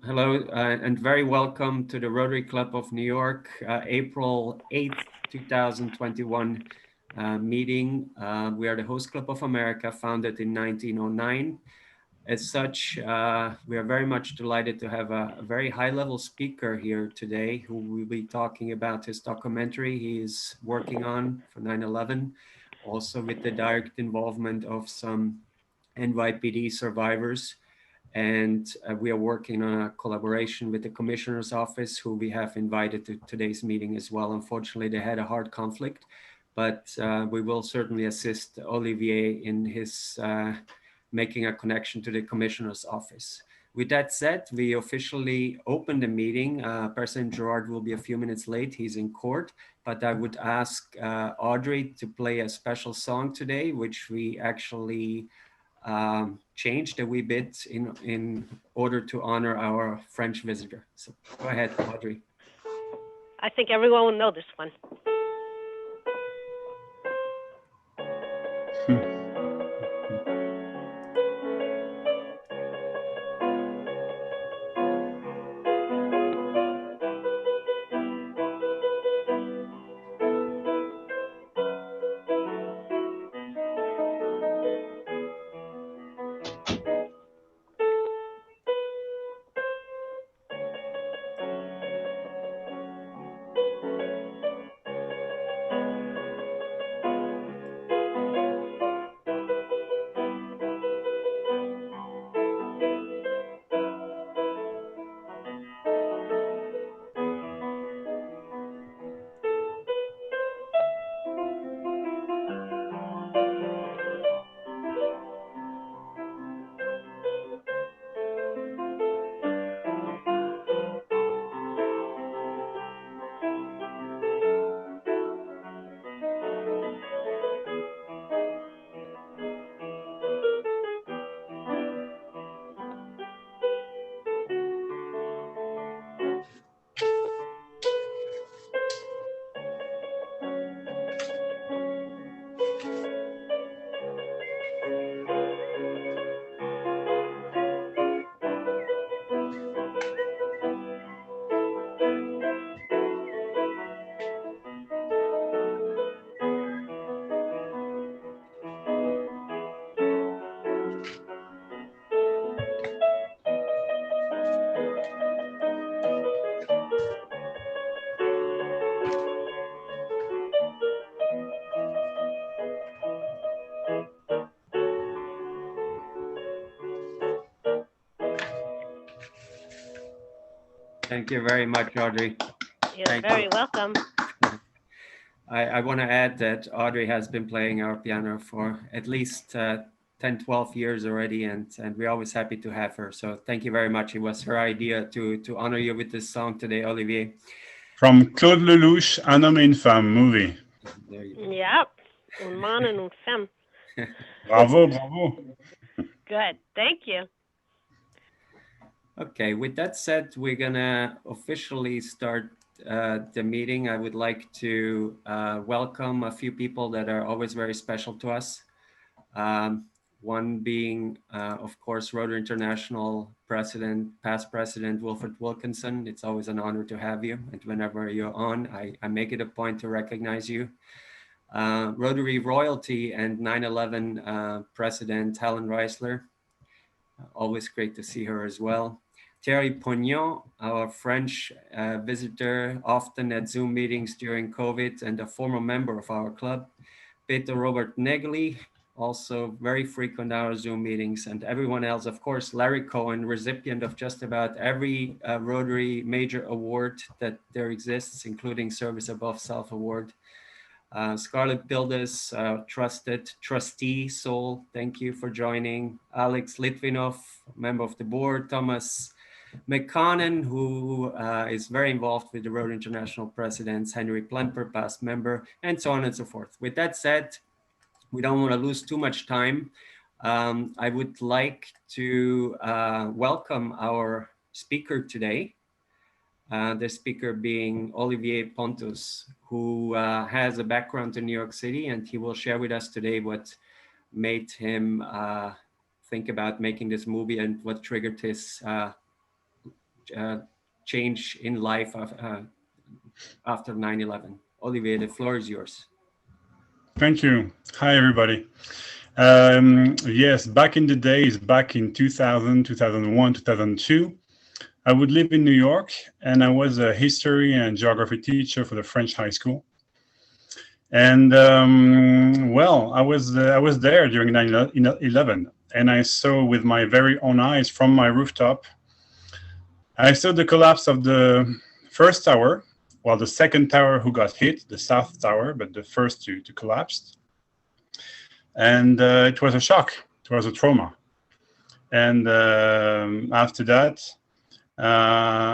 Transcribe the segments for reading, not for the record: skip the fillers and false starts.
Hello, and very welcome to the Rotary Club of New York, April 8th, 2021 meeting. We are the host club of America, founded in 1909. As such, we are very much delighted to have a very high-level speaker here today who will be talking about his documentary he is working on for 9/11, also with the direct involvement of some NYPD survivors. And we are working on a collaboration with the Commissioner's Office, who we have invited to today's meeting as well. Unfortunately, they had a hard conflict, but we will certainly assist Olivier in his making a connection to the Commissioner's Office. With that said, we officially open the meeting. President Gerard will be a few minutes late. He's in court, but I would ask Audrey to play a special song today, which we actually changed a wee bit in order to honor our French visitor. So go ahead, Audrey. I think everyone will know this one. Thank you very much, Audrey. You're very welcome. I want to add that Audrey has been playing our piano for at least 10, 12 years already, and we're always happy to have her. So thank you very much. It was her idea to honor you with this song today, Olivier. From Claude Lelouch, Un homme et une femme movie. There you go. Yep. Un man and une femme. Bravo, bravo. Good. Thank you. Okay, with that said, we're gonna officially start the meeting. I would like to welcome a few people that are always very special to us. One being, of course, Rotary International past president Wilfred Wilkinson. It's always an honor to have you. And whenever you're on, I make it a point to recognize you. Rotary royalty and 9/11 President Helen Reisler. Always great to see her as well. Thierry Pognon, our French visitor, often at Zoom meetings during COVID and a former member of our club. Peter Robert Negli, also very frequent our Zoom meetings, and everyone else, of course, Larry Cohen, recipient of just about every Rotary major award that there exists, including Service Above Self Award. Scarlett Bildes, trusted trustee soul, thank you for joining. Alex Litvinov, member of the board. Thomas McConnon, who is very involved with the Rotary International presidents. Henry Plemper, past member, and so on and so forth. With that said, we don't want to lose too much time. I would like to welcome our speaker today. The speaker being Olivier Ponthus, who has a background in New York City, and he will share with us today what made him think about making this movie and what triggered this change in life after 9/11. Olivier, the floor is yours. Thank you. Hi, everybody. Yes, back in the days, back in 2000, 2001, 2002, I would live in New York, and I was a history and geography teacher for the French high school. And well, I was there during 9/11, and I saw with my very own eyes from my rooftop. I saw the collapse of the first tower, while the second tower who got hit, the South Tower, but the first two collapsed. And it was a shock. It was a trauma. And after that,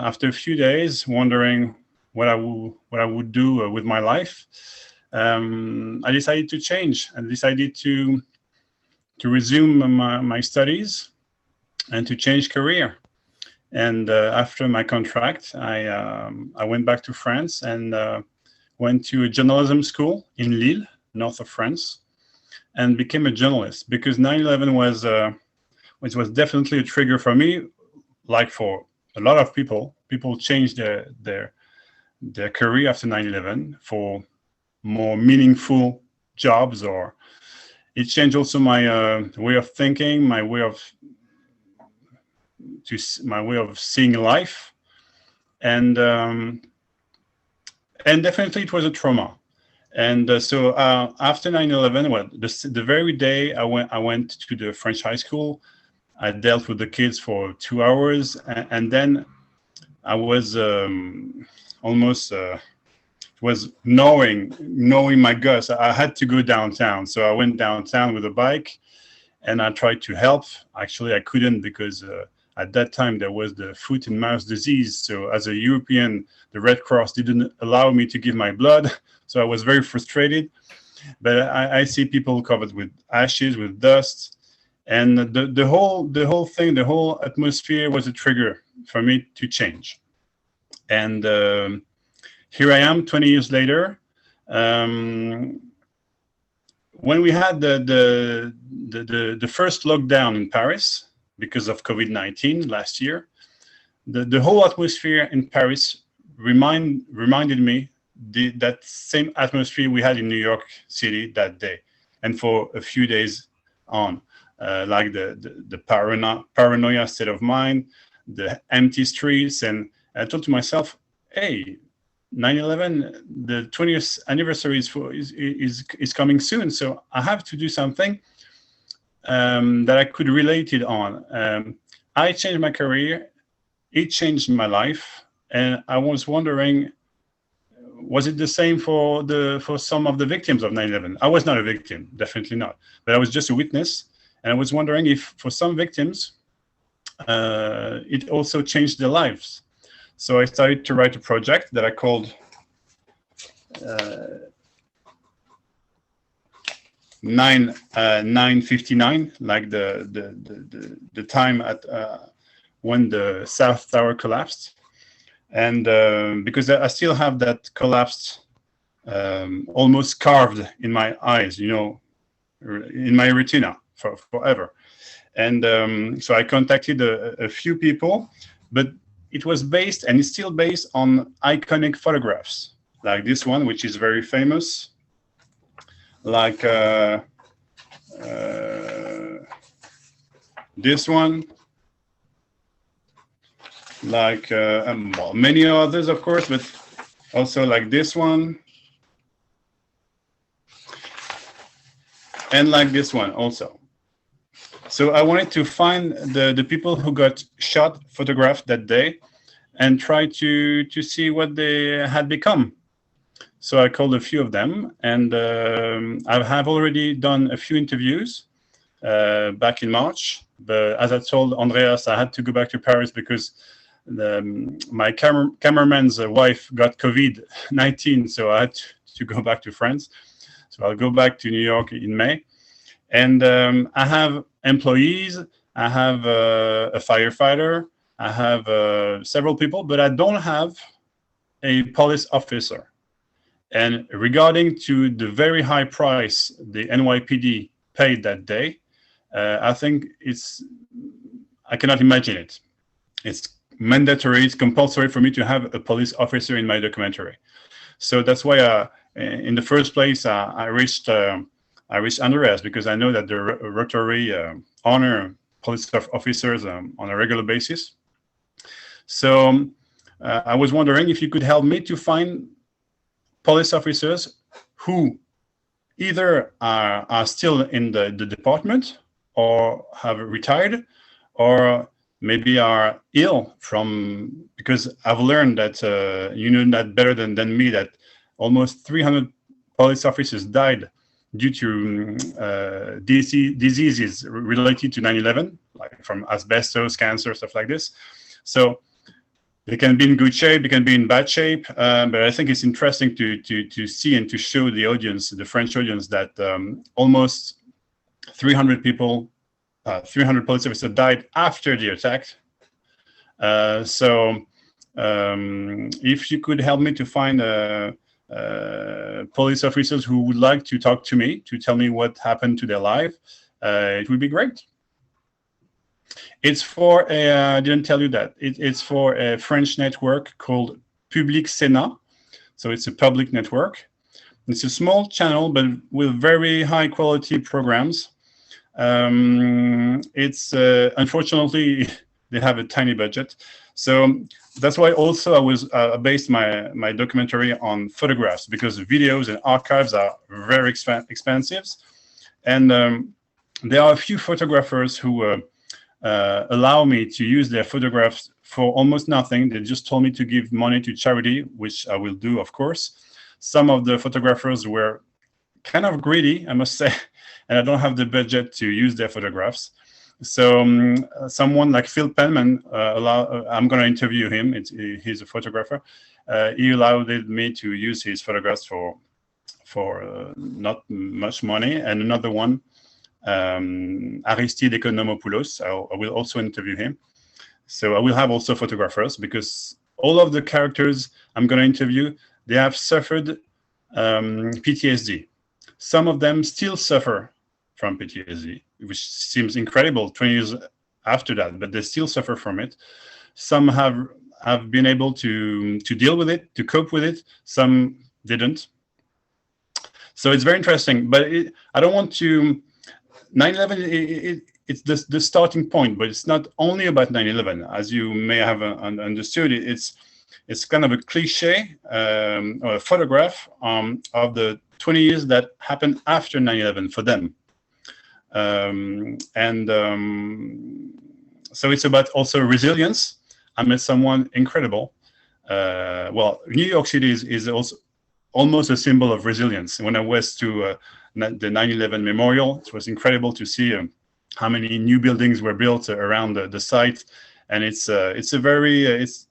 after a few days, wondering what I would do with my life, I decided to change. I decided to resume my studies and to change career. And after my contract, I went back to France and went to a journalism school in Lille, north of France, and became a journalist, because 9/11 was definitely a trigger for me, like for a lot of people. People changed their career after 9/11 for more meaningful jobs, or it changed also my way of thinking, my way of seeing life, and definitely it was a trauma. And so after 9/11, well, the very day I went to the French high school, I dealt with the kids for 2 hours, and then I was almost was knowing my guts. I had to go downtown, so I went downtown with a bike, and I tried to help. Actually, I couldn't, because at that time there was the foot and mouth disease. So as a European, the Red Cross didn't allow me to give my blood. So I was very frustrated. But I see people covered with ashes, with dust, and the whole thing, the whole atmosphere was a trigger for me to change. And here I am 20 years later. When we had the first lockdown in Paris because of COVID-19 last year, the whole atmosphere in Paris reminded me that same atmosphere we had in New York City that day, and for a few days on, like the paranoia state of mind, the empty streets, and I thought to myself, hey, 9/11, the 20th anniversary is coming soon, so I have to do something that I could relate it on. I changed my career, it changed my life, and I was wondering, was it the same for some of the victims of 9/11? I was not a victim, definitely not, but I was just a witness, and I was wondering if for some victims it also changed their lives. So I started to write a project that I called 9/59, like the time at when the South Tower collapsed, and because I still have that collapsed almost carved in my eyes, in my retina forever. And so I contacted a few people, but it was based, and it's still based, on iconic photographs, like this one, which is very famous, like this one, like well, many others, of course, but also like this one, and like this one also. So I wanted to find the people who got shot, photographed that day, and try to see what they had become. So I called a few of them, and I have already done a few interviews back in March. But as I told Andreas, I had to go back to Paris because my cameraman's wife got COVID-19, so I had to go back to France. So I'll go back to New York in May. And I have employees, I have a firefighter, I have several people, but I don't have a police officer. And regarding to the very high price the NYPD paid that day, I think I cannot imagine it. It's mandatory, it's compulsory for me to have a police officer in my documentary. So that's why, in the first place, I reached Andreas, because I know that the Rotary honor police officers on a regular basis. So I was wondering if you could help me to find police officers who either are still in the department, or have retired, or maybe are ill because I've learned that, you know that better than me, that almost 300 police officers died due to diseases related to 9/11, like from asbestos, cancer, stuff like this. So they can be in good shape, they can be in bad shape, but I think it's interesting to see and to show the audience, the French audience, that almost 300 people, 300 police officers died after the attack. So if you could help me to find police officers who would like to talk to me, to tell me what happened to their life, it would be great. It's for I didn't tell you that. It's for a French network called Public Sénat. So it's a public network. It's a small channel, but with very high quality programs. It's unfortunately, they have a tiny budget. So that's why also I was based my documentary on photographs, because videos and archives are very expensive. And there are a few photographers who allow me to use their photographs for almost nothing. They just told me to give money to charity, which I will do, of course. Some of the photographers were kind of greedy, I must say, and I don't have the budget to use their photographs. So someone like Phil Penman, I'm going to interview him. He's a photographer. He allowed me to use his photographs for not much money. And another one, Aristide Economopoulos, I will also interview him. So I will have also photographers, because all of the characters I'm going to interview, they have suffered PTSD. Some of them still suffer from PTSD, which seems incredible 20 years after that, but they still suffer from it. Some have been able to deal with it, to cope with it. Some didn't. So it's very interesting, but I don't want to... 9/11, it's the starting point, but it's not only about 9/11. As you may have understood, it's kind of a cliche or a photograph of the 20 years that happened after 9/11 for them. So it's about also resilience. I met someone incredible. Well, New York City is also almost a symbol of resilience. When I was to the 9/11 memorial, it was incredible to see how many new buildings were built around the site, and it's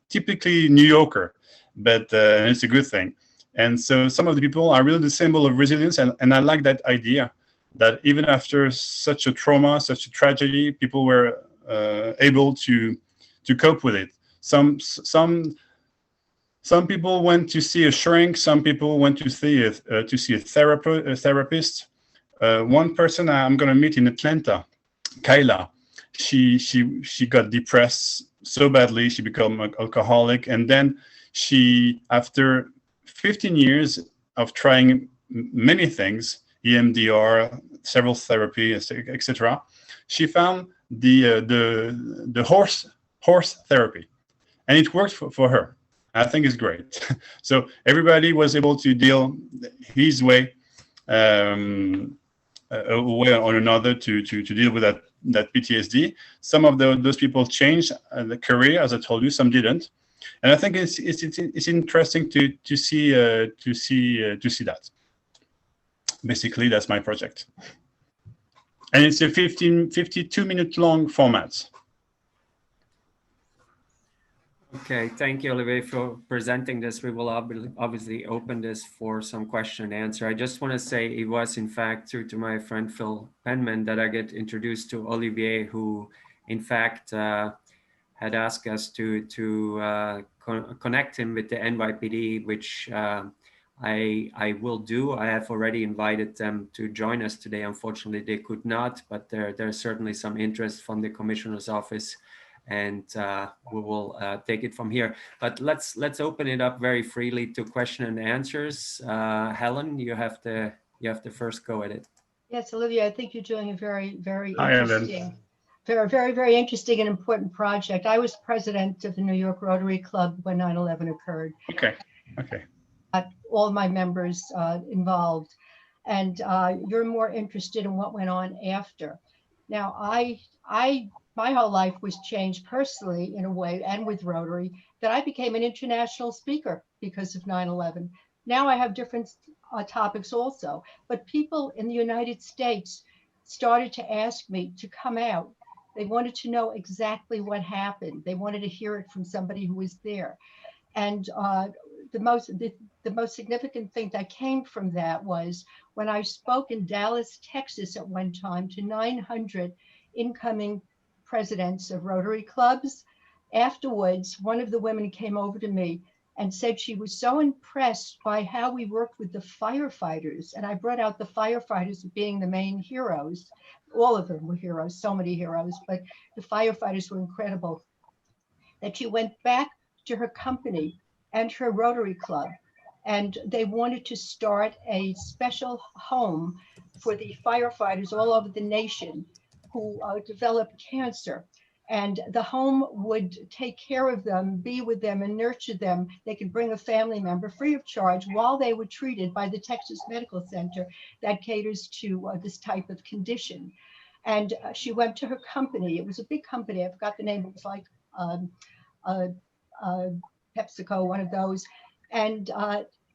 typically New Yorker, but it's a good thing. And so some of the people are really the symbol of resilience, and I like that idea, that even after such a trauma, such a tragedy, people were able to cope with it. Some people went to see a shrink. Some people went to see a therapist. One person I'm going to meet in Atlanta, Kayla, she got depressed so badly, she became an alcoholic, and then she, after 15 years of trying many things, EMDR, several therapies, etc., she found the horse therapy, and it worked for her. I think it's great. So everybody was able to deal his way, a way or another, to deal with that PTSD. Some of those people changed the career, as I told you. Some didn't, and I think it's interesting to see that. Basically, that's my project, and it's a 52-minute long format. Okay, thank you, Olivier, for presenting this. We will obviously open this for some question and answer. I just want to say it was, in fact, through to my friend Phil Penman that I get introduced to Olivier, who, in fact, had asked us to connect him with the NYPD, which I will do. I have already invited them to join us today. Unfortunately, they could not, but there's certainly some interest from the commissioner's office, and we will take it from here. But let's open it up very freely to question and answers. Helen, you have the first go at it. Yes, Olivia, I think you're doing a very Hi, Ellen. interesting, very interesting and important project. I was president of the New York Rotary Club when 9/11 occurred. Okay. All my members involved, and you're more interested in what went on after. Now, my whole life was changed personally in a way, and with Rotary, that I became an international speaker because of 9/11. Now I have different topics also, but people in the United States started to ask me to come out. They wanted to know exactly what happened. They wanted to hear it from somebody who was there. And the most significant thing that came from that was when I spoke in Dallas, Texas at one time to 900 incoming presidents of Rotary clubs. Afterwards, one of the women came over to me and said she was so impressed by how we worked with the firefighters. And I brought out the firefighters being the main heroes. All of them were heroes, so many heroes, but the firefighters were incredible. That she went back to her company and her Rotary Club, and they wanted to start a special home for the firefighters all over the nation who developed cancer. And the home would take care of them, be with them, and nurture them. They could bring a family member free of charge while they were treated by the Texas Medical Center that caters to this type of condition. And she went to her company. It was a big company. I forgot the name. It was like PepsiCo, one of those. And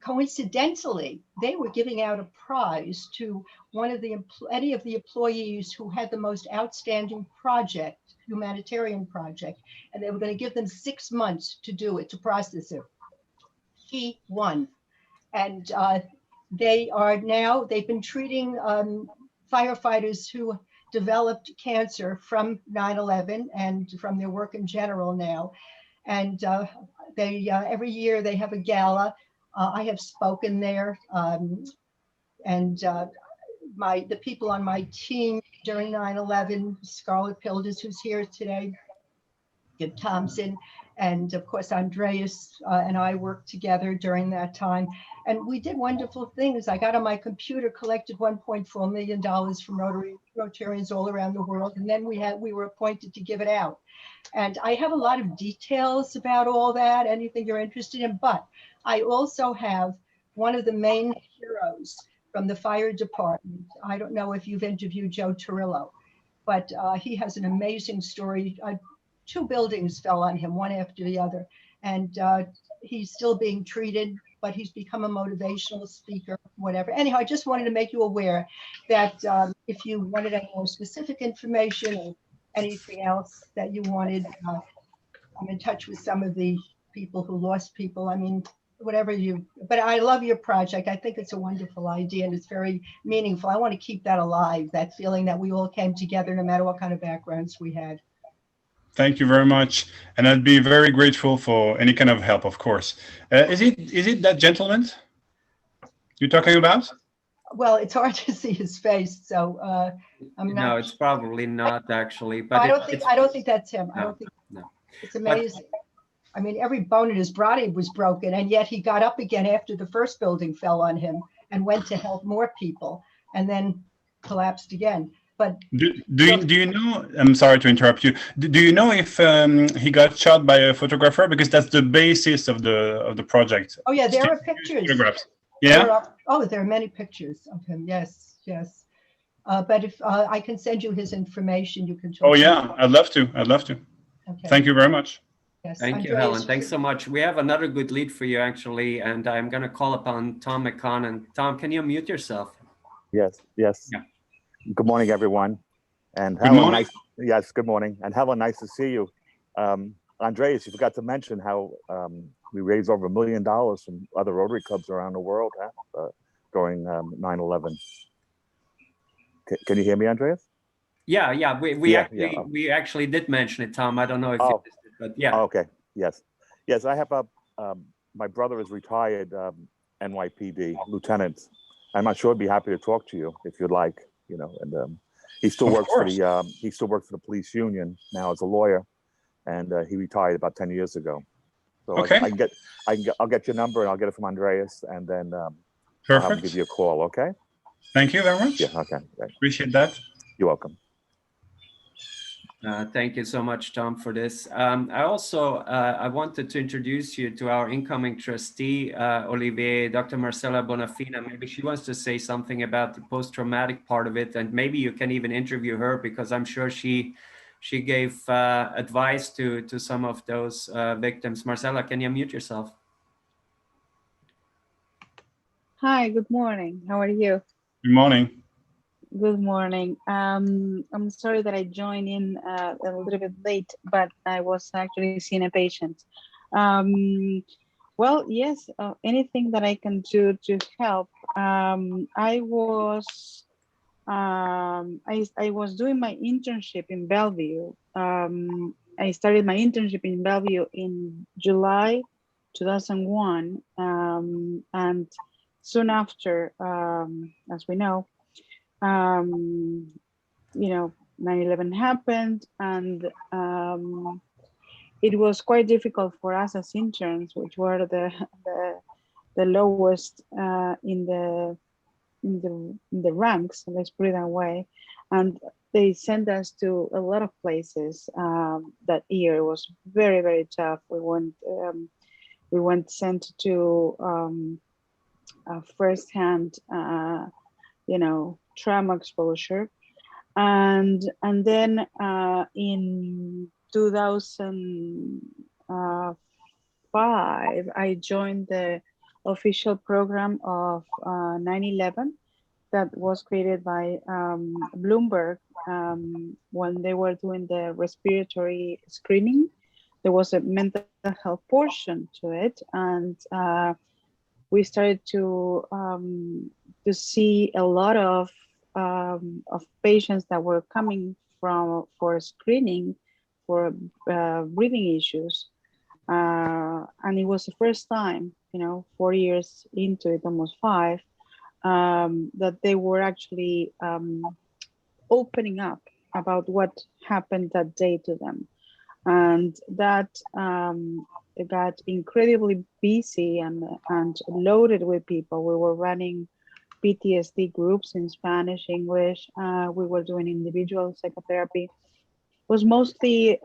coincidentally, they were giving out a prize to any of the employees who had the most outstanding project, humanitarian project, and they were going to give them 6 months to do it, to process it. She won. And they've been treating firefighters who developed cancer from 9/11 and from their work in general now. And every year they have a gala. I have spoken there, and the people on my team during 9/11, Scarlett Pilders, who's here today, Jim Thompson, and of course Andreas and I worked together during that time, and we did wonderful things. I got on my computer, collected $1.4 million from Rotarians all around the world, and then we were appointed to give it out. And I have a lot of details about all that, anything you're interested in, but I also have one of the main heroes from the fire department. I don't know if you've interviewed Joe Torillo, but he has an amazing story. 2 buildings fell on him, one after the other, and he's still being treated, but he's become a motivational speaker, whatever. Anyhow, I just wanted to make you aware that if you wanted any more specific information or anything else that you wanted, I'm in touch with some of the people who lost people. I mean, but I love your project. I think it's a wonderful idea and it's very meaningful. I want to keep that alive, that feeling that we all came together no matter what kind of backgrounds we had. Thank you very much. And I'd be very grateful for any kind of help, of course. Is it that gentleman you're talking about? Well, it's hard to see his face, so I'm not. No, it's probably not actually. But I don't think that's him. No, I don't think. no. It's amazing. I mean, every bone in his body was broken, and yet he got up again after the first building fell on him and went to help more people, and then collapsed again. But do you know? I'm sorry to interrupt you. Do you know if he got shot by a photographer? Because that's the basis of the project. Oh yeah, there are pictures. Photographs. Yeah. There are many pictures of him. Yes. But if I can send you his information, you can talk. Oh yeah, I'd love to. Okay. Thank you very much. Yes. Thank you, Helen. Thanks so much. We have another good lead for you, actually, and I'm going to call upon Tom McConnon. Tom, can you unmute yourself? Yes. Yeah. Good morning, everyone. And Good Helen, morning. yes, good morning. And Helen, nice to see you. Andreas, you forgot to mention how we raised over $1 million from other Rotary clubs around the world during 9/11. Can you hear me, Andreas? Yeah. We actually did mention it, Tom. I don't know if you missed it, but yeah. Oh, okay. Yes. I have my brother is retired, NYPD lieutenant. I'm not sure. I'd be happy to talk to you if you'd like. You know, and he still Of works for course. the police union now as a lawyer, and he retired about 10 years ago. So Okay. I'll get your number and I'll get it from Andreas, and then I'll have him Perfect. give you a call. Okay. Thank you very much. Yeah. Okay. Right. Appreciate that. You're welcome. Thank you so much, Tom, for this. I also I wanted to introduce you to our incoming trustee, Olivier, Dr. Marcela Bonafina. Maybe she wants to say something about the post-traumatic part of it, and maybe you can even interview her, because I'm sure she gave advice to some of those victims. Marcela, can you mute yourself? Hi, good morning. How are you? Good morning. Good morning. I'm sorry that I joined in a little bit late, but I was actually seeing a patient. Well, yes, anything that I can do to help. I was doing my internship in Bellevue. I started my internship in Bellevue in July 2001, and soon after, as we know, 9/11 happened, and it was quite difficult for us as interns, which were the lowest in the ranks, let's put it that way. And they sent us to a lot of places that year. It was very, very tough. We went sent to firsthand trauma exposure, and then in 2005 I joined the official program of 9/11 that was created by Bloomberg when they were doing the respiratory screening. There was a mental health portion to it, and we started to see a lot of patients that were coming for screening for breathing issues, and it was the first time, 4 years into it, almost 5, that they were actually opening up about what happened that day to them, and that it got incredibly busy and loaded with people. We were running PTSD groups in Spanish, English. We were doing individual psychotherapy. It was mostly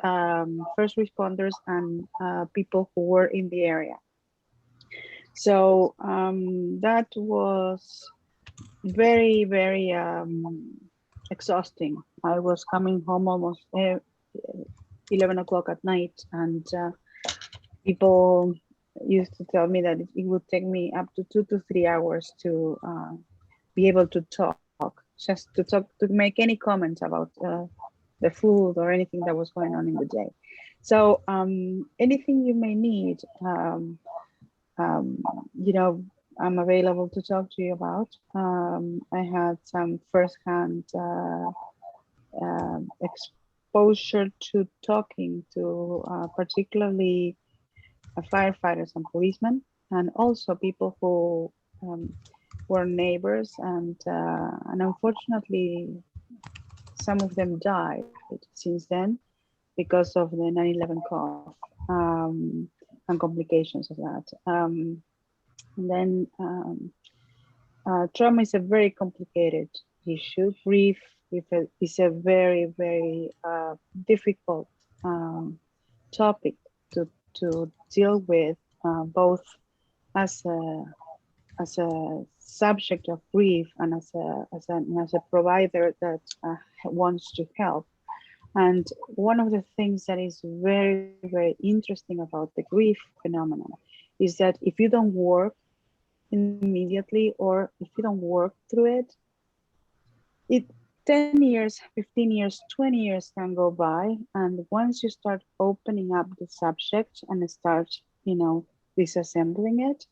first responders and people who were in the area. So that was very, very exhausting. I was coming home almost 11 o'clock at night, and people used to tell me that it would take me up to 2 to 3 hours to be able to talk, to make any comments about the food or anything that was going on in the day. So anything you may need, I'm available to talk to you about. I had some firsthand exposure to talking to particularly firefighters and policemen, and also people who were neighbors, and unfortunately some of them died since then because of the 9/11 cough and complications of that. And then trauma is a very complicated issue. Grief is a very, very difficult topic to deal with, both as a subject of grief and as a provider that wants to help. And one of the things that is very, very interesting about the grief phenomenon is that if you don't work immediately, or if you don't work through it, 10 years, 15 years, 20 years can go by. And once you start opening up the subject and start, disassembling it,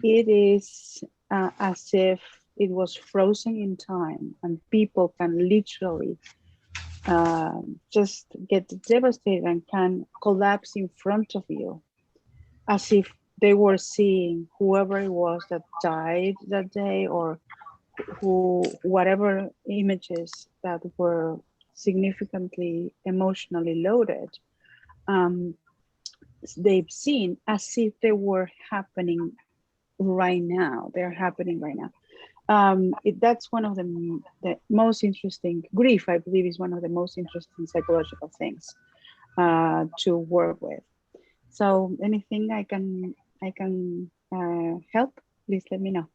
it is as if it was frozen in time, and people can literally just get devastated and can collapse in front of you, as if they were seeing whoever it was that died that day, or whatever images that were significantly emotionally loaded, they've seen as if they were happening right now. They're happening right now. That's one of the most interesting. Grief, I believe, is one of the most interesting psychological things to work with. So anything I can help, please let me know.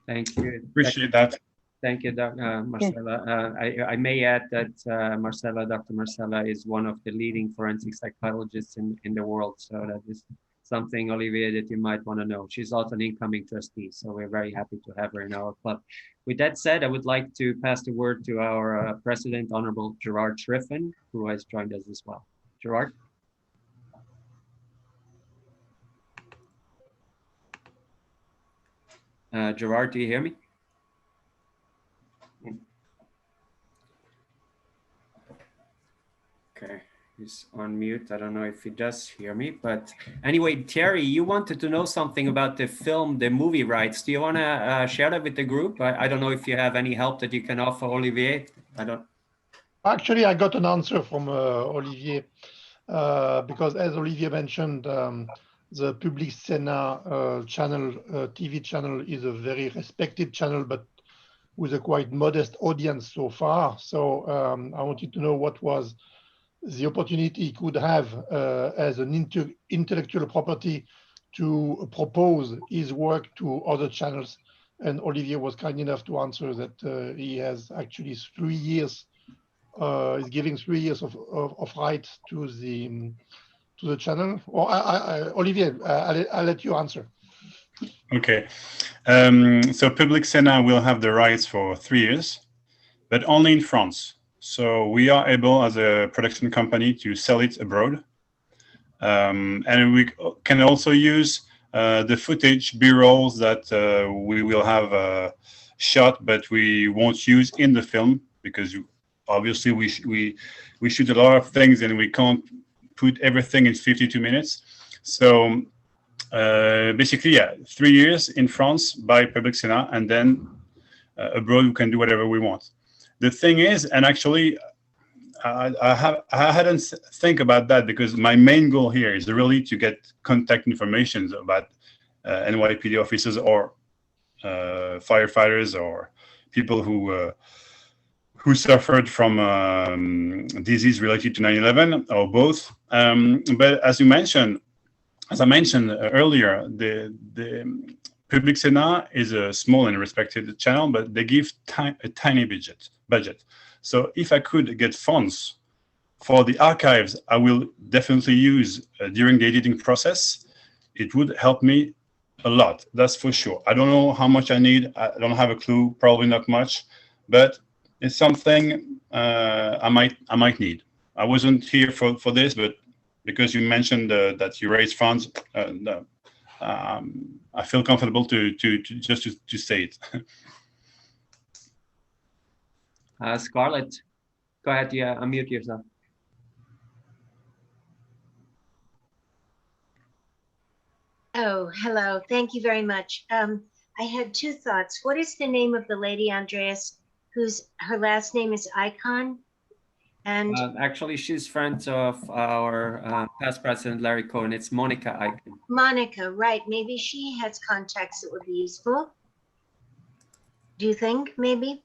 Thank you. Appreciate that. Thank you, Marcela. I may add that Dr. Marcela is one of the leading forensic psychologists in the world. So that is something, Olivier, that you might want to know. She's also an incoming trustee, so we're very happy to have her in our club. With that said, I would like to pass the word to our President, Honorable Gerard Schriffen, who has joined us as well. Gerard? Gerard, do you hear me? Okay, he's on mute. I don't know if he does hear me, but anyway, Thierry, you wanted to know something about the movie rights. Do you want to share that with the group? I don't know if you have any help that you can offer, Olivier. I don't. Actually, I got an answer from Olivier because, as Olivier mentioned, the Public Sénat channel, TV channel, is a very respected channel, but with a quite modest audience so far. So I wanted to know what was the opportunity he could have as an intellectual property to propose his work to other channels. And Olivier was kind enough to answer that he has actually 3 years, is giving 3 years of rights to the channel. Or Olivier, I'll let you answer. Okay. So Public Sénat will have the rights for 3 years, but only in France. So we are able, as a production company, to sell it abroad. And we can also use the footage, B-rolls that we will have shot, but we won't use in the film, because obviously we shoot a lot of things and we can't put everything in 52 minutes. So basically, yeah, 3 years in France by Public Sénat, and then abroad we can do whatever we want. The thing is, and actually, I hadn't think about that, because my main goal here is really to get contact information about NYPD officers or firefighters or people who suffered from disease related to 9/11 or both. But as I mentioned earlier, the Public Sénat is a small and respected channel, but they give a tiny budget. So if I could get funds for the archives, I will definitely use during the editing process. It would help me a lot, that's for sure. I don't know how much I need. I don't have a clue, probably not much, but it's something I might need. I wasn't here for this, but because you mentioned that you raise funds, I feel comfortable to say it. Scarlett, go ahead. Yeah, unmute yourself. Oh, hello. Thank you very much. I had two thoughts. What is the name of the lady, Andreas, her last name is Icon? And actually, she's friends of our past president, Larry Cohen. It's Monica Icon. Monica, right. Maybe she has contacts that would be useful. Do you think, maybe?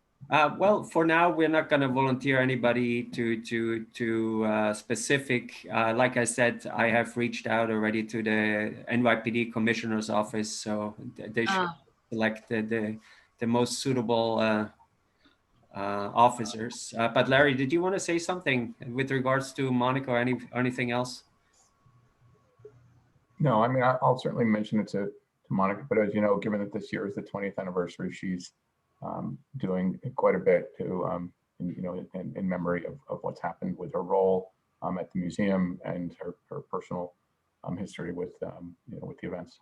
Well, for now, we're not going to volunteer anybody to specific. Like I said, I have reached out already to the NYPD Commissioner's Office, so they should select the most suitable officers. But Larry, did you want to say something with regards to Monica or anything else? No, I mean, I'll certainly mention it to Monica, but as you know, given that this year is the 20th anniversary, she's doing quite a bit to, in memory of what's happened with her role at the museum and her personal history with, with the events.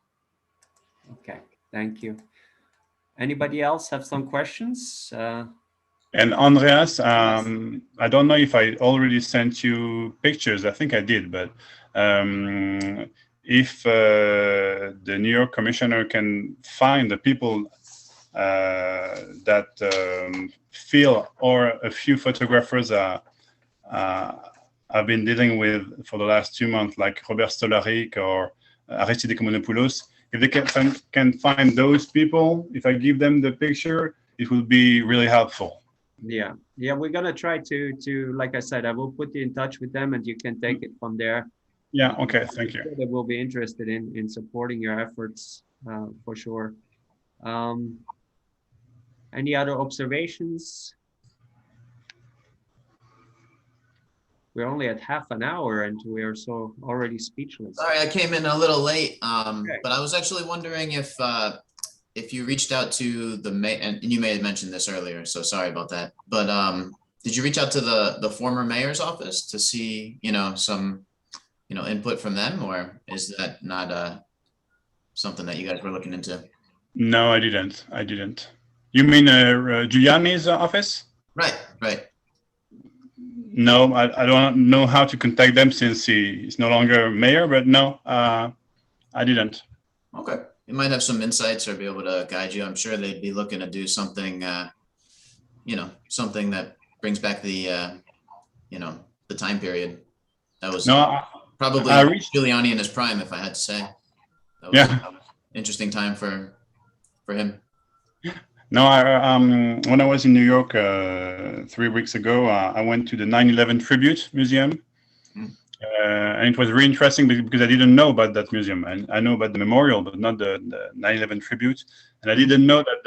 Okay, thank you. Anybody else have some questions? And Andreas, I don't know if I already sent you pictures. I think I did, but if the New York commissioner can find the people that feel, or a few photographers I've been dealing with for the last 2 months, like Robert Stolaric or Aristide Komonopoulos, if they can find those people, if I give them the picture, it will be really helpful. Yeah, we're gonna try to like I said, I will put you in touch with them, and you can take it from there. Yeah. Okay. Thank you. They will be interested in supporting your efforts for sure. Any other observations? We're only at half an hour and we are so already speechless. Sorry, I came in a little late, Okay. but I was actually wondering if you reached out to the and you may have mentioned this earlier, so sorry about that. But did you reach out to the former mayor's office to see, some, input from them, or is that not something that you guys were looking into? No, I didn't. You mean Giuliani's office? Right. No, I don't know how to contact them since he's no longer mayor, but no, I didn't. Okay. You might have some insights or be able to guide you. I'm sure they'd be looking to do something, something that brings back the time period. That was probably Giuliani in his prime, if I had to say. That was an interesting time for him. No, when I was in New York 3 weeks ago, I went to the 9/11 Tribute Museum. And it was really interesting because I didn't know about that museum. And I know about the memorial, but not the 9/11 Tribute. And I didn't know that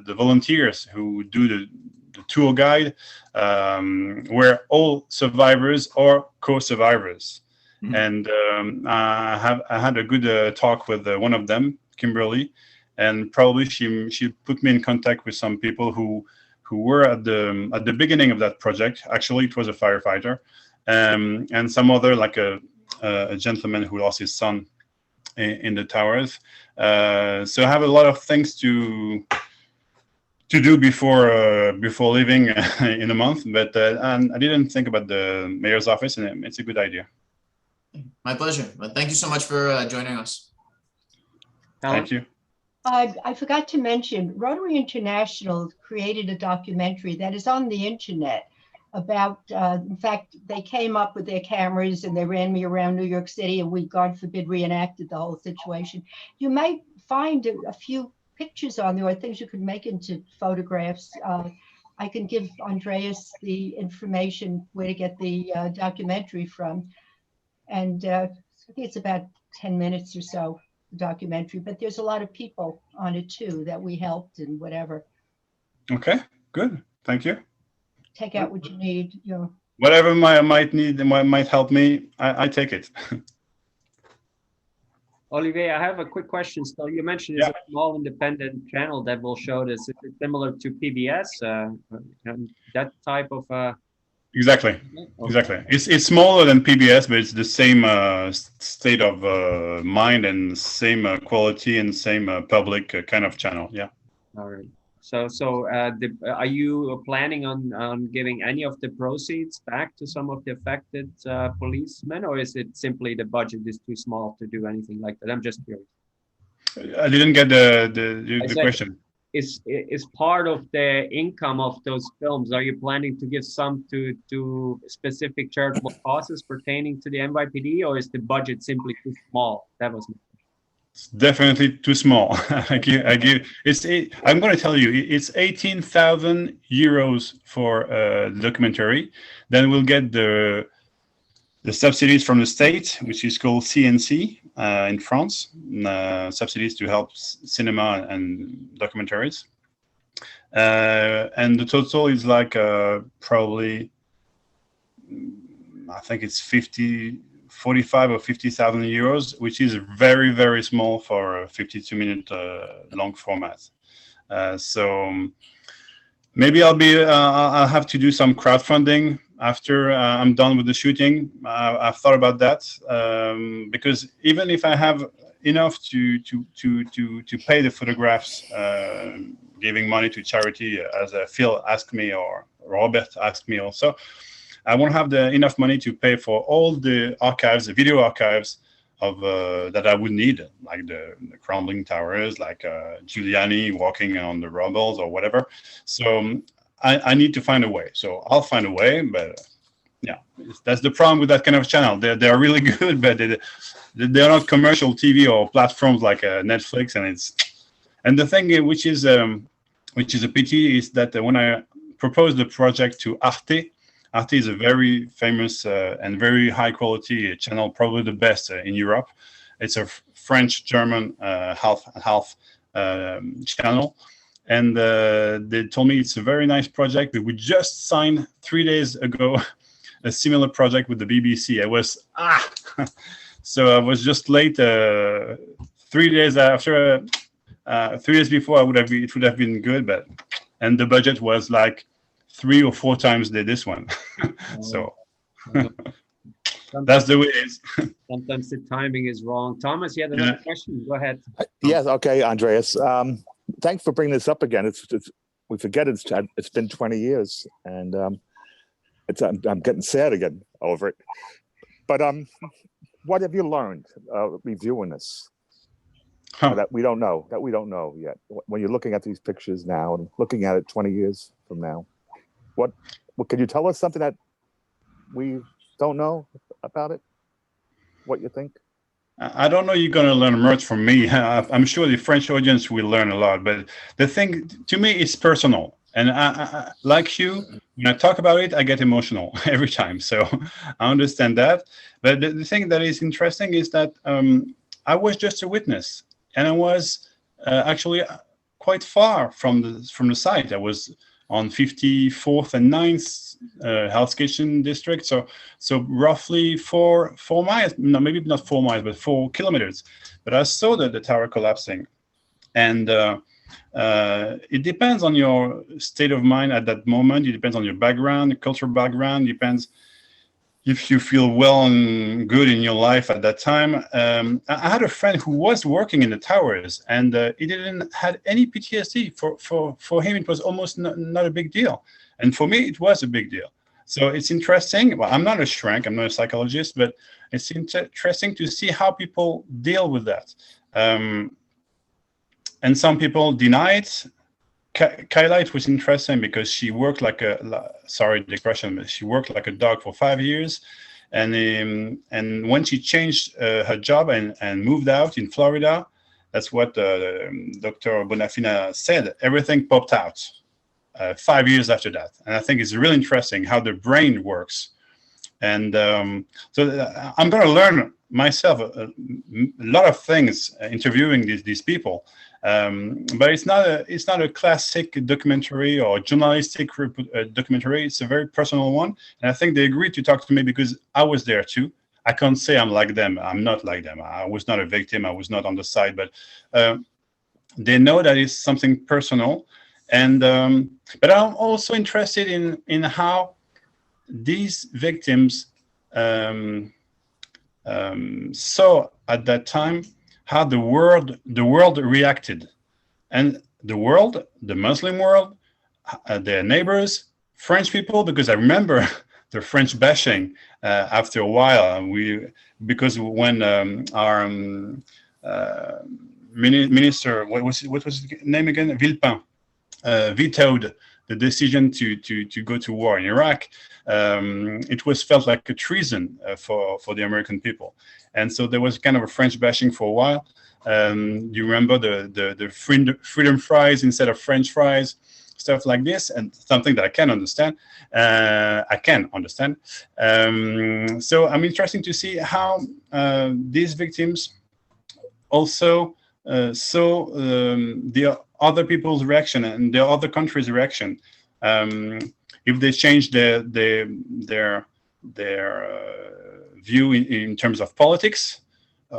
the volunteers who do the tour guide were all survivors or co-survivors. And I had a good talk with one of them, Kimberly. And probably she put me in contact with some people who were at the beginning of that project. Actually, it was a firefighter, and some other, like a gentleman who lost his son in the towers. So I have a lot of things to do before leaving in a month. But and I didn't think about the mayor's office, and it's a good idea. My pleasure. Well, thank you so much for joining us. Thank you. I forgot to mention, Rotary International created a documentary that is on the internet about, in fact, they came up with their cameras and they ran me around New York City, and we, God forbid, reenacted the whole situation. You may find a few pictures on there or things you could make into photographs. I can give Andreas the information where to get the documentary from. And I think it's about 10 minutes or so. Documentary, but there's a lot of people on it too that we helped and whatever. Okay, good. Thank you. Take out what you need, Whatever might need, might help me, I take it. Olivier, I have a quick question. So you mentioned it's a small independent channel that will show this. Is it similar to PBS? That type of Exactly. Okay. Exactly. It's smaller than PBS, but it's the same state of mind and same quality and same public kind of channel. Yeah. All right. So are you planning on giving any of the proceeds back to some of the affected policemen, or is it simply the budget is too small to do anything like that? I'm just curious. I didn't get the question. Is part of the income of those films, are you planning to give some to specific charitable causes pertaining to the NYPD, or is the budget simply too small? That was my question. It's definitely too small. I'm going to tell you, it's 18,000 euros for the documentary. Then we'll get the subsidies from the state, which is called CNC in France, subsidies to help cinema and documentaries. And the total is like probably, I think it's 45 or 50,000 euros, which is very, very small for a 52-minute long format. So maybe I'll have to do some crowdfunding after I'm done with the shooting. I've thought about that because even if I have enough to pay the photographs, giving money to charity, as Phil asked me or Robert asked me also, I won't have enough money to pay for all the archives, the video archives that I would need, like the crumbling towers, like Giuliani walking on the rubbles or whatever. So I need to find a way. So I'll find a way, but yeah, that's the problem with that kind of channel. They're really good, but they're not commercial TV or platforms like Netflix, and the thing which is a pity is that when I proposed the project to Arte is a very famous and very high quality channel, probably the best in Europe. It's a French-German half channel. And they told me it's a very nice project, but we just signed 3 days ago a similar project with the BBC. I was, so I was just late 3 days after, 3 days before it would have been good, and the budget was like 3 or 4 times this one. So that's the way it is. Sometimes the timing is wrong. Thomas, you had another question. Go ahead. Yes. Okay, Andreas. Thanks for bringing this up again. We forget it's been 20 years, and I'm getting sad again over it. But what have you learned reviewing this that we don't know yet? When you're looking at these pictures now and looking at it 20 years from now, what can you tell us something that we don't know about it? What you think? I don't know you're going to learn much from me. I'm sure the French audience will learn a lot, but the thing to me is personal. And I like you, when I talk about it, I get emotional every time. So I understand that. But the thing that is interesting is that I was just a witness, and I was actually quite far from the site. I was on 54th and 9th Hell's Kitchen district, so roughly 4 miles, no, maybe not 4 miles, but 4 kilometers. But I saw the tower collapsing, and it depends on your state of mind at that moment. It depends on your background, your cultural background. It depends if you feel well and good in your life at that time. I had a friend who was working in the towers, and he didn't had any PTSD. For him, it was almost not a big deal. And for me, it was a big deal. So it's interesting. Well, I'm not a shrink, I'm not a psychologist, but it's interesting to see how people deal with that. And some people deny it. Kyla, it was interesting because she worked like sorry, digression, but she worked like a dog for 5 years. And when she changed her job and moved out in Florida, that's what Dr. Bonafina said, everything popped out 5 years after that. And I think it's really interesting how the brain works. And so I'm going to learn myself a lot of things interviewing these people. But it's not a classic documentary or journalistic documentary. It's a very personal one. And I think they agreed to talk to me because I was there too. I can't say I'm like them. I'm not like them. I was not a victim. I was not on the side. But they know that it's something personal. And but I'm also interested in how these victims saw at that time how the world reacted, and the Muslim world, their neighbors, French people, because I remember the French bashing after a while. Because when our minister, what was his name again, Villepin, vetoed the decision to go to war in Iraq, it was felt like a treason for the American people. And so there was kind of a French bashing for a while. You remember the freedom fries instead of French fries, stuff like this, and something that I can understand. So I'm interested to see how these victims also saw the other people's reaction and the other countries' reaction. If they changed their view in terms of politics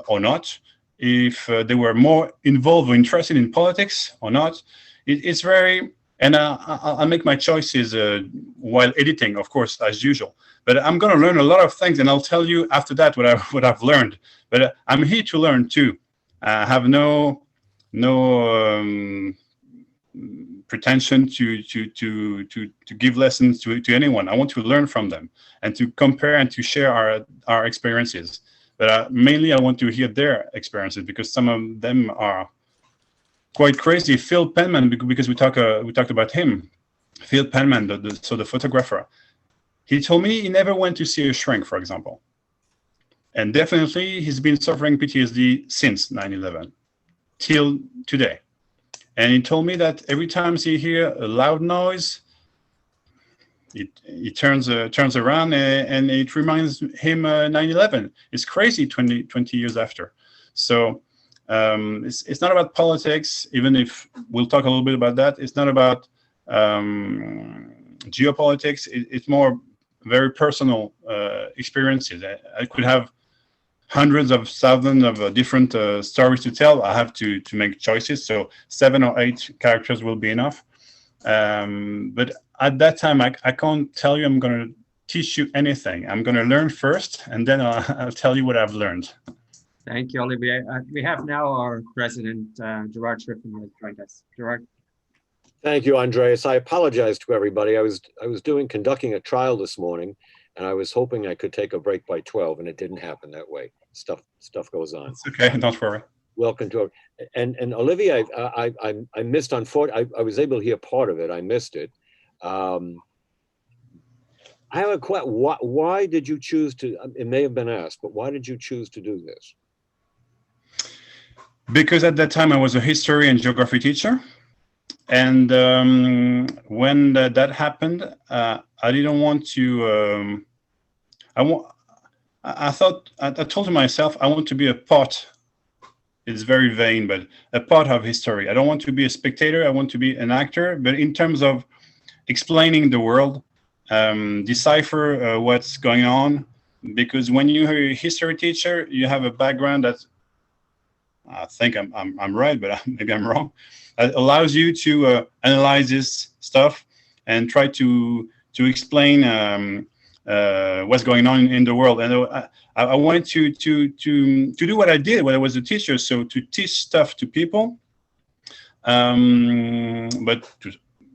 or not, if they were more involved or interested in politics or not. It's very, and I'll make my choices while editing, of course, as usual. But I'm going to learn a lot of things, and I'll tell you after that what I've learned. But I'm here to learn too. I have no pretension to give lessons to anyone. I want to learn from them and to compare and to share our experiences. But mainly I want to hear their experiences, because some of them are quite crazy. Phil Penman, because we talked about him. Phil Penman, the photographer, he told me he never went to see a shrink, for example. And definitely he's been suffering PTSD since 9/11 till today. And he told me that every time he hear a loud noise, he turns around and it reminds him 9/11. It's crazy 20 years after. So it's not about politics, even if we'll talk a little bit about that. It's not about geopolitics. It's more very personal experiences. I could have hundreds of thousands of different stories to tell. I have to make choices. So 7 or 8 characters will be enough. But at that time, I can't tell you I'm going to teach you anything. I'm going to learn first, and then I'll tell you what I've learned. Thank you, Olivier. We have now our president, Gerard Schriffen, who has joined us. Gerard. Thank you, Andreas. I apologize to everybody. I was conducting a trial this morning, and I was hoping I could take a break by 12, and it didn't happen that way. Stuff goes on. It's okay, don't worry. Welcome to and Olivier, I missed I was able to hear part of it. I missed it. I have a question. Why did you choose to? It may have been asked, but why did you choose to do this? Because at that time I was a history and geography teacher, and when that happened, I didn't want to. I thought I told myself I want to be a part. It's very vain, but a part of history. I don't want to be a spectator. I want to be an actor. But in terms of explaining the world, decipher what's going on, because when you're a history teacher, you have a background that I think I'm right, but maybe I'm wrong. It allows you to analyze this stuff and try to explain what's going on in the world. And I wanted to do what I did when I was a teacher, so to teach stuff to people, but to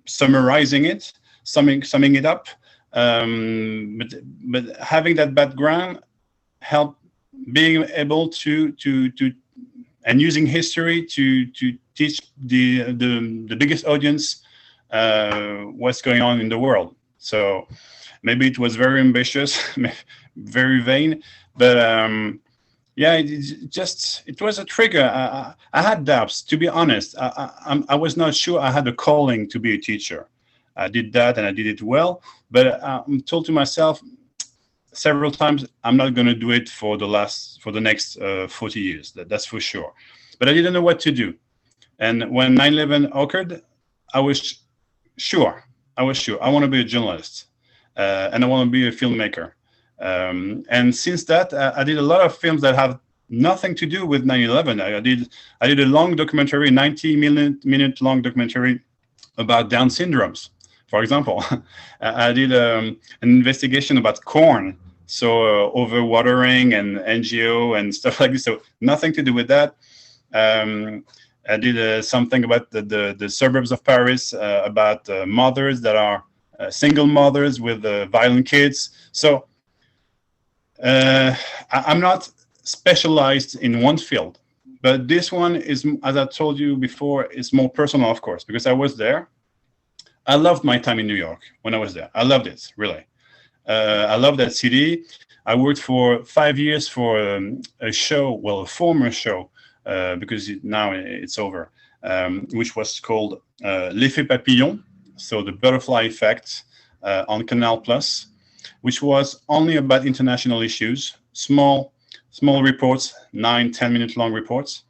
summarizing it, summing it up. But having that background help being able to and using history to teach the biggest audience what's going on in the world. So maybe it was very ambitious, very vain, but yeah, it was a trigger. I had doubts, to be honest. I was not sure I had a calling to be a teacher. I did that and I did it well, but I'm told to myself several times I'm not going to do it for the next 40 years. That's for sure. But I didn't know what to do. And when 9/11 occurred, I was sure. I want to be a journalist, and I want to be a filmmaker. And since that, I did a lot of films that have nothing to do with 9/11. I did a long documentary, 90-minute long documentary about Down syndromes, for example. I did an investigation about corn, so overwatering and NGO and stuff like this. So nothing to do with that. I did something about the suburbs of Paris, about mothers that are single mothers with violent kids. So I'm not specialized in one field, but this one is, as I told you before, is more personal, of course, because I was there. I loved my time in New York when I was there. I loved it, really. I love that city. I worked for 5 years for a show, well, a former show, because now it's over, which was called L'Effet Papillon, so the butterfly effect on Canal+, which was only about international issues, small reports, 9-10 minute long reports.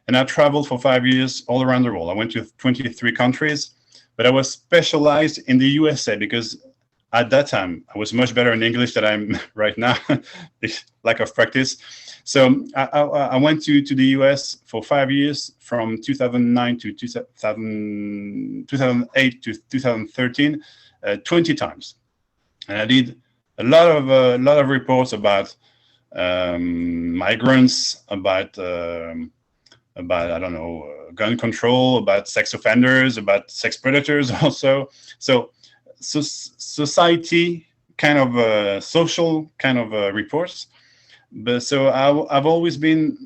And I traveled for 5 years all around the world. I went to 23 countries, but I was specialized in the USA because at that time I was much better in English than I'm right now, lack of practice. So I went to the US for 5 years, from 2009 to 2008 to 2013, 20 times. And I did a lot of reports about migrants, about I don't know, gun control, about sex offenders, about sex predators also. So society kind of social kind of reports. But so I've always been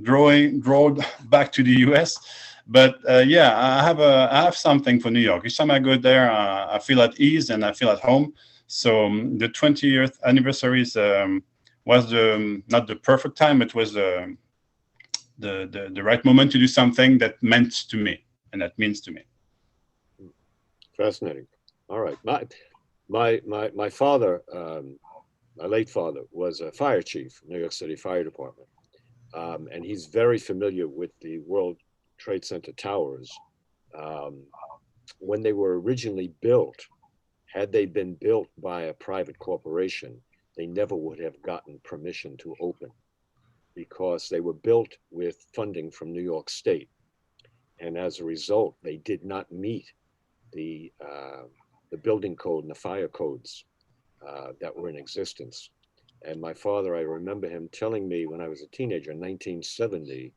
drawn back to the US. But yeah, I have something for New York. Each time I go there, I feel at ease and I feel at home. So the 20th anniversary was not the perfect time. It was the right moment to do something that meant to me and that means to me. Fascinating. All right, my father, my late father, was a fire chief, New York City Fire Department, and he's very familiar with the World Trade Center towers. When they were originally built, had they been built by a private corporation, they never would have gotten permission to open because they were built with funding from New York State. And as a result, they did not meet the building code and the fire codes that were in existence. And my father, I remember him telling me when I was a teenager in 1970,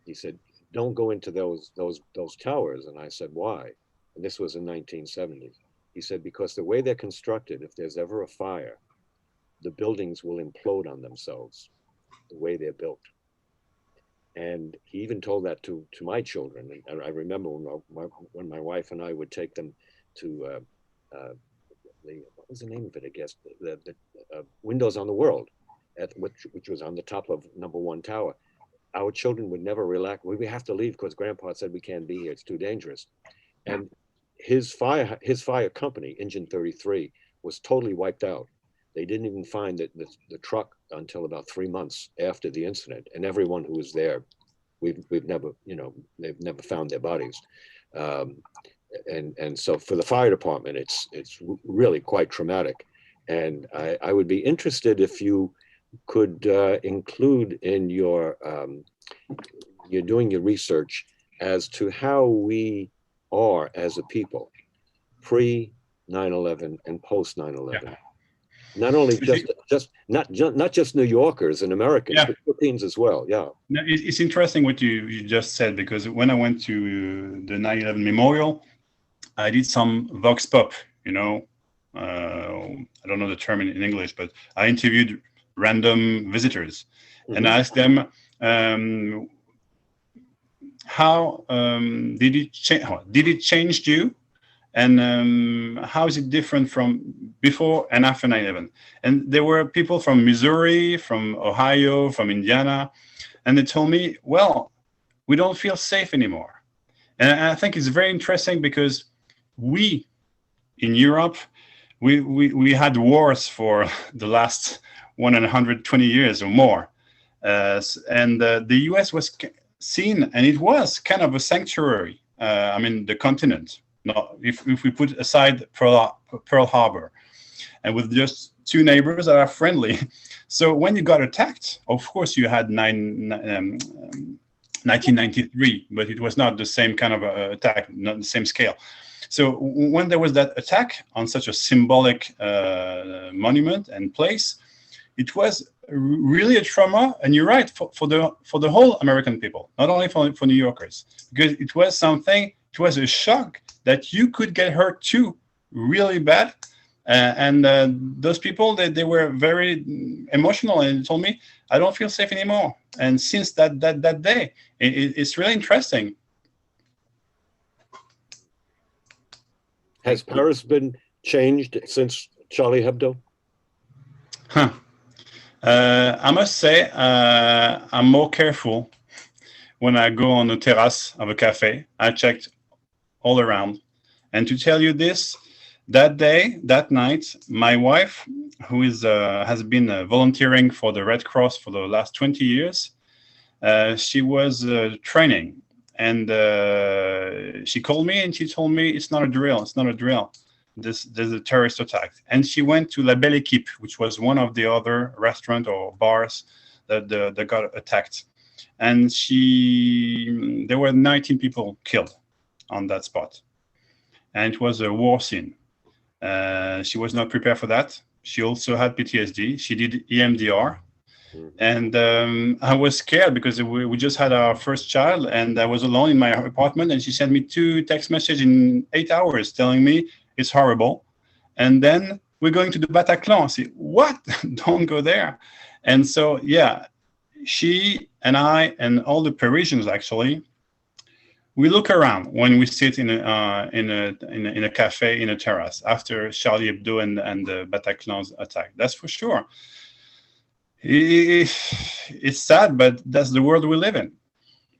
he said, "Don't go into those towers." And I said, "Why?" And this was in 1970. He said, "Because the way they're constructed, if there's ever a fire, the buildings will implode on themselves, the way they're built." And he even told that to my children. And I remember when my wife and I would take them to what was the name of it? I guess the Windows on the World, which was on the top of #1 tower. Our children would never relax. We have to leave because Grandpa said we can't be here. It's too dangerous. And his fire company, Engine 33, was totally wiped out. They didn't even find the truck until about 3 months after the incident. And everyone who was there, we've never, they've never found their bodies. And so for the fire department, it's really quite traumatic. And I would be interested if you could include in you're doing your research as to how we are as a people, pre 9/11 and post 9/11. Yeah. Not only not just New Yorkers and Americans, yeah, but Philippines as well. Yeah. No, it's interesting what you just said, because when I went to the 9/11 memorial, I did some vox pop. I don't know the term in English, but I interviewed random visitors, mm-hmm, and I asked them how did it change you, and how is it different from before and after 9/11? And there were people from Missouri, from Ohio, from Indiana, and they told me, well, we don't feel safe anymore. And I think it's very interesting because we in Europe, we had wars for the last 120 years or more, and the US was seen, and it was kind of a sanctuary. The continent. No, if we put aside Pearl Harbor, and with just two neighbors that are friendly. So when you got attacked, of course you had 1993, but it was not the same kind of attack, not the same scale. So when there was that attack on such a symbolic monument and place, it was really a trauma. And you're right, for the whole American people, not only for New Yorkers, because it was something. It was a shock that you could get hurt too, really bad. And those people, they were very emotional and told me, I don't feel safe anymore. And since that day, it's really interesting. Has Paris been changed since Charlie Hebdo? I must say, I'm more careful when I go on the terrace of a cafe. I checked all around. And to tell you this, that night, my wife, who has been volunteering for the Red Cross for the last 20 years, she was training. And she called me and she told me, it's not a drill. There's a terrorist attack. And she went to La Belle Équipe, which was one of the other restaurants or bars that got attacked. And there were 19 people killed on that spot. And it was a war scene. She was not prepared for that. She also had PTSD. She did EMDR. And I was scared because we just had our first child and I was alone in my apartment, and she sent me 2 text messages in 8 hours telling me it's horrible. And then we're going to the Bataclan. I said, what? Don't go there. And so, yeah, she and I and all the Parisians actually, we look around when we sit in a cafe in a terrace after Charlie Hebdo and the Bataclan's attack. That's for sure. It's sad, but that's the world we live in.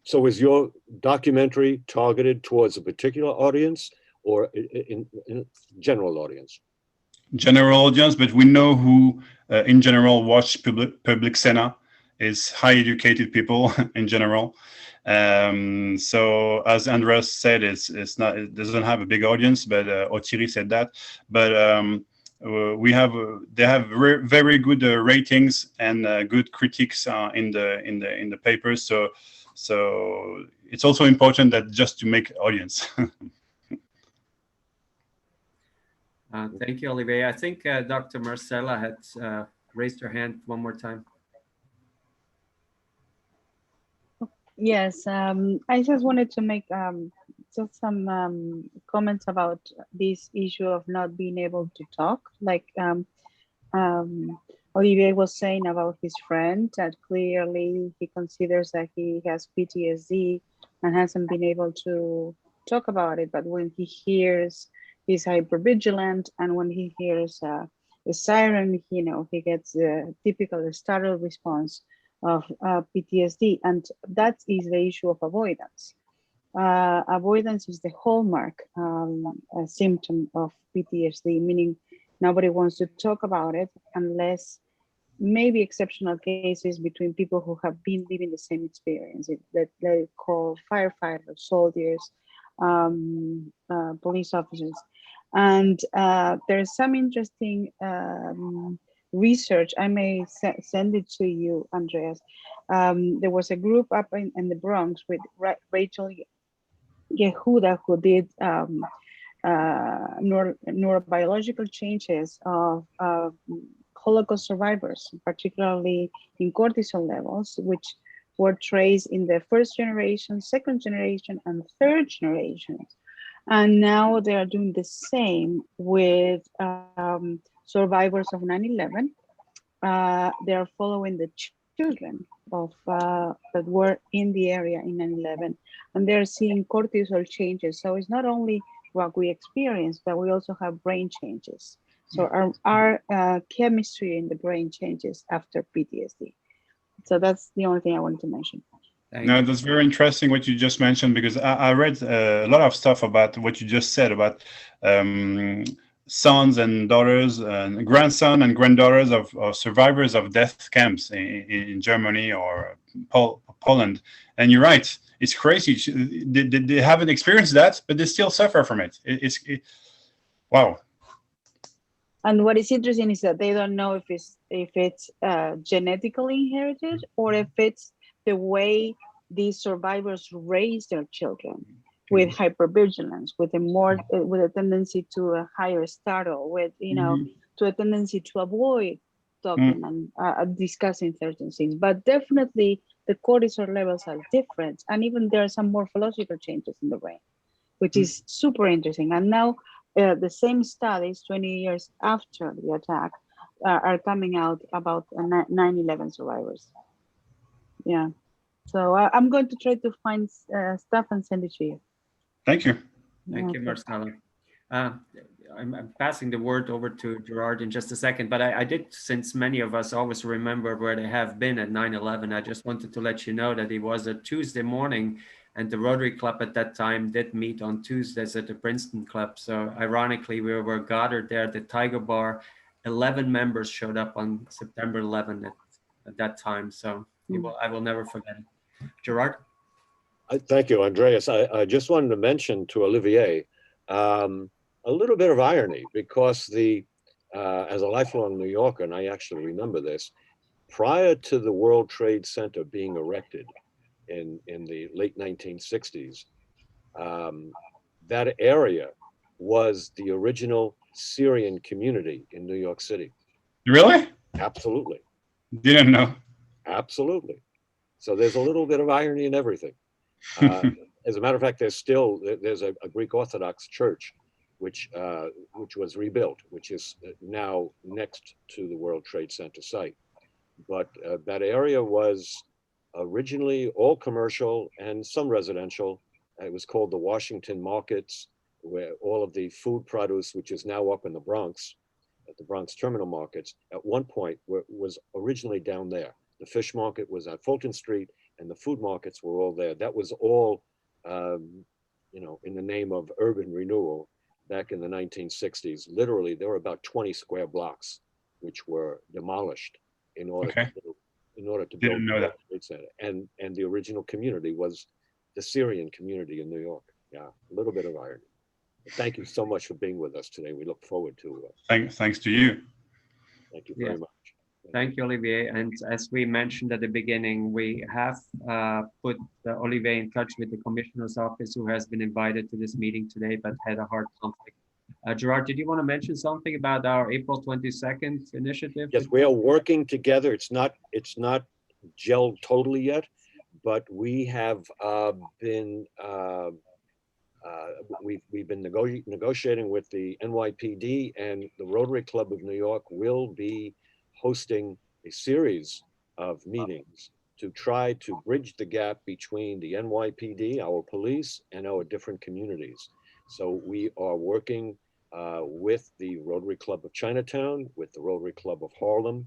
So is your documentary targeted towards a particular audience or in general audience? General audience, but we know who in general watch public cinema is high educated people in general. So as Andreas said, it's not, it doesn't have a big audience, but Otiri said that. But they have very good ratings and good critiques in the papers. So it's also important that just to make audience. Thank you, Olivier. I think Dr. Marcella had raised her hand one more time. Yes, I just wanted to make just some comments about this issue of not being able to talk. Like Olivier was saying about his friend, that clearly he considers that he has PTSD and hasn't been able to talk about it. But when he hears, he's hypervigilant, and when he hears a siren, he gets a typical startled response of PTSD, and that is the issue of avoidance. Avoidance is the hallmark a symptom of PTSD, meaning nobody wants to talk about it unless maybe exceptional cases between people who have been living the same experience. They call firefighters, soldiers, police officers. And there's some interesting research. I may send it to you, Andreas. There was a group up in the Bronx with Rachel Yehuda, who did neurobiological changes of Holocaust survivors, particularly in cortisol levels, which were traced in the first generation, second generation, and third generations. And now they are doing the same with survivors of 9/11. They are following the children of that were in the area in 9/11, and they're seeing cortisol changes. So it's not only what we experience, but we also have brain changes. So our chemistry in the brain changes after PTSD. So that's the only thing I wanted to mention. No, that's very interesting what you just mentioned, because I read a lot of stuff about what you just said about sons and daughters and grandson and granddaughters of survivors of death camps in Germany or Poland. And you're right, it's crazy. They haven't experienced that, but they still suffer from it. Wow. And what is interesting is that they don't know if it's genetically inherited or if it's the way these survivors raise their children, with hypervigilance, with a tendency to a higher startle, with to a tendency to avoid talking and discussing certain things. But definitely the cortisol levels are different, and even there are some morphological changes in the brain, which is super interesting. And now the same studies 20 years after the attack are coming out about 9/11 survivors. Yeah. So I'm going to try to find stuff and send it to you. Thank you. Thank you, Marcella. I'm passing the word over to Gerard in just a second, but I did, since many of us always remember where they have been at 9/11, I just wanted to let you know that it was a Tuesday morning, and the Rotary Club at that time did meet on Tuesdays at the Princeton Club. So ironically, we were gathered there at the Tiger Bar. 11 members showed up on September 11 at that time. So I will never forget it. Gerard? Thank you, Andreas. I just wanted to mention to Olivier a little bit of irony, because as a lifelong New Yorker, and I actually remember this, prior to the World Trade Center being erected in the late 1960s, that area was the original Syrian community in New York City. Really? Absolutely. Didn't know. Absolutely. So there's a little bit of irony in everything. As a matter of fact, there's a Greek Orthodox church which was rebuilt, which is now next to the World Trade Center site. but that area was originally all commercial and some residential. It was called the Washington Markets, where all of the food produce, which is now up in the Bronx, at the Bronx Terminal Markets, at one point was originally down there. The fish market was at Fulton Street, and the food markets were all there. That was all, you know, in the name of urban renewal back in the 1960s. Literally, there were about 20 square blocks which were demolished in order Okay. to build Didn't know the that. Trade Center. And the original community was the Syrian community in New York. Yeah, a little bit of irony. But thank you so much for being with us today. We look forward to Thanks to you. thank you very Yes. much. Thank you, Olivier. And as we mentioned at the beginning, we have put Olivier in touch with the Commissioner's Office, who has been invited to this meeting today, but had a hard conflict. Gerard, did you want to mention something about our April 22nd initiative? Yes, we are working together. It's not gelled totally yet, but we have been we've been negotiating with the NYPD, and the Rotary Club of New York will be hosting a series of meetings to try to bridge the gap between the NYPD, our police, and our different communities. So we are working with the Rotary Club of Chinatown, with the Rotary Club of Harlem.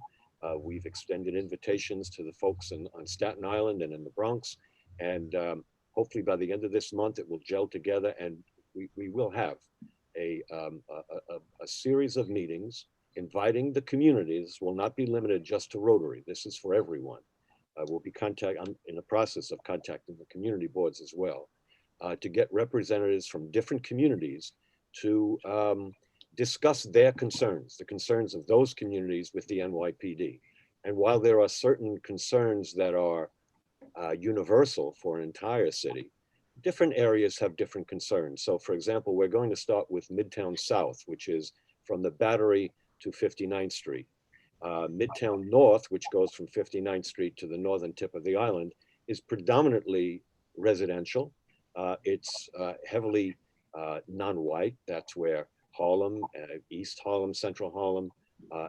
We've extended invitations to the folks on Staten Island and in the Bronx. And hopefully by the end of this month, it will gel together, and we will have a series of meetings inviting the communities. This will not be limited just to Rotary. This is for everyone. We'll be I'm in the process of contacting the community boards as well, to get representatives from different communities to discuss their concerns, the concerns of those communities with the NYPD. And while there are certain concerns that are universal for an entire city, different areas have different concerns. So for example, we're going to start with Midtown South, which is from the Battery to 59th Street. Midtown North, which goes from 59th Street to the northern tip of the island, is predominantly residential. It's heavily non-white. That's where Harlem, East Harlem, Central Harlem,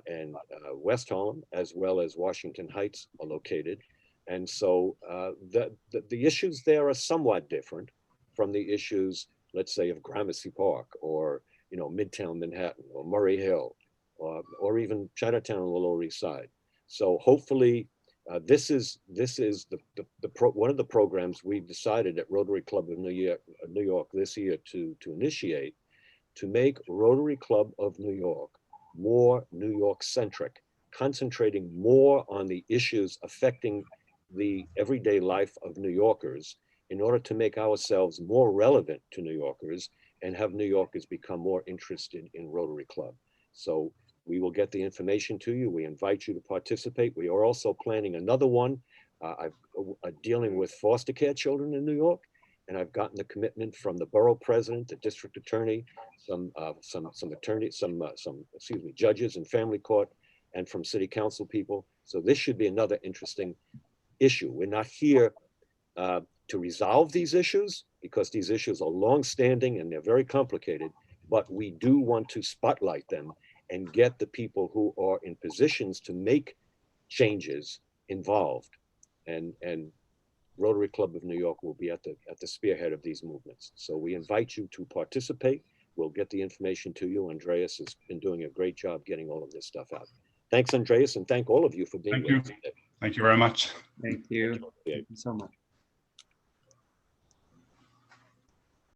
and West Harlem, as well as Washington Heights, are located. And so the issues there are somewhat different from the issues, let's say, of Gramercy Park, or Midtown Manhattan, or Murray Hill, or even Chinatown on the Lower East Side. So hopefully, this is one of the programs we've decided at Rotary Club of New York this year to initiate, to make Rotary Club of New York more New York centric, concentrating more on the issues affecting the everyday life of New Yorkers, in order to make ourselves more relevant to New Yorkers and have New Yorkers become more interested in Rotary Club. So we will get the information to you. We invite you to participate. We are also planning another one. I'm dealing with foster care children in New York, and I've gotten the commitment from the borough president, the district attorney, some judges in family court, and from city council people. So this should be another interesting issue. We're not here to resolve these issues, because these issues are long-standing and they're very complicated, but we do want to spotlight them and get the people who are in positions to make changes involved. And Rotary Club of New York will be at the spearhead of these movements. So we invite you to participate. We'll get the information to you. Andreas has been doing a great job getting all of this stuff out. Thanks, Andreas, and thank all of you for being with us today. Thank you very much. Thank you. Thank you so much.